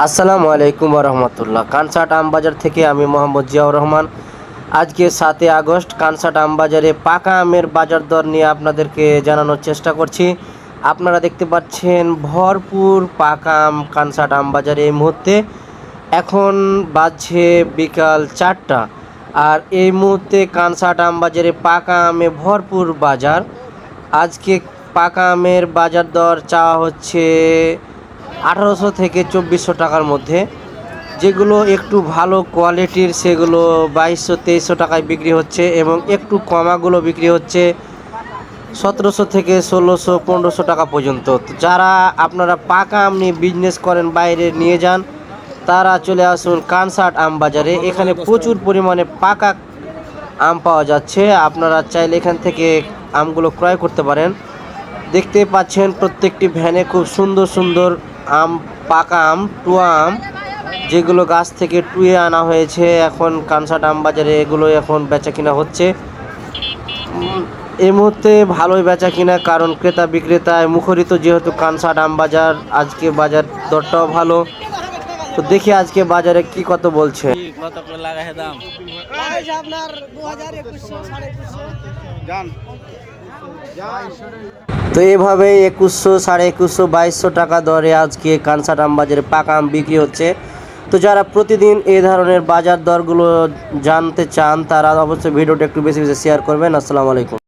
আসসালামু আলাইকুম রহমতুল্লাহ। কানসাট আমবাজার থেকে আমি মোহাম্মদ জিয়াউর রহমান। আজকে 7 আগস্ট কানসাট আমবাজারে পাকা আমের বাজার দর নিয়ে আপনাদেরকে জানানোর চেষ্টা করছি। আপনারা দেখতে পাচ্ছেন ভরপুর পাকা আম কানসাট আমবাজারে এই মুহূর্তে। এখন বাজছে বিকাল 4টা, আর এই মুহূর্তে কানসাট আমবাজারে পাকা আমে ভরপুর বাজার। আজকে পাকা আমের বাজার দর চাওয়া হচ্ছে 1800 থেকে 2400 টাকার মধ্যে। যেগুলো একটু ভালো কোয়ালিটির সেগুলো 2200-2300 টাকায় বিক্রি হচ্ছে, এবং একটু কমাগুলো বিক্রি হচ্ছে 1700 থেকে 1600-1500 টাকা পর্যন্ত। তো যারা আপনারা পাকা আম নিয়ে বিজনেস করেন, বাইরে নিয়ে যান, তারা চলে আসুন কানসাট আম বাজারে। এখানে প্রচুর পরিমাণে পাকা আম পাওয়া যাচ্ছে। আপনারা চাইলে এখান থেকে আমগুলো ক্রয় করতে পারেন। দেখতে পাচ্ছেন প্রত্যেকটি ভ্যানে খুব সুন্দর সুন্দর আম, পাকা আম, টুয়া আম, যেগুলো গাছ থেকে টুয়ে আনা হয়েছে। এখন কানসাট আম বাজারে এগুলো এখন বেচা কিনা হচ্ছে। এই মুহূর্তে ভালোই বেচা কিনা, কারণ ক্রেতা বিক্রেতায় মুখরিত, যেহেতু কানসাট আম বাজার। আজকে বাজার দরটাও ভালো। তো দেখি আজকে বাজারে কি কত বলছে। কত করে লাগাই দাম আপনার 2000 2100 2500 তো এভাবে 2100, 2150, 2200 টাকা দরে আজকে কানসাট আম বাজারে পাকা আম বিক্রি হচ্ছে। তো যারা প্রতিদিন এই ধরনের বাজার দরগুলো জানতে চান, তারা অবশ্যই ভিডিওটা একটু বেশি বেশি শেয়ার করবেন। আসসালামু আলাইকুম।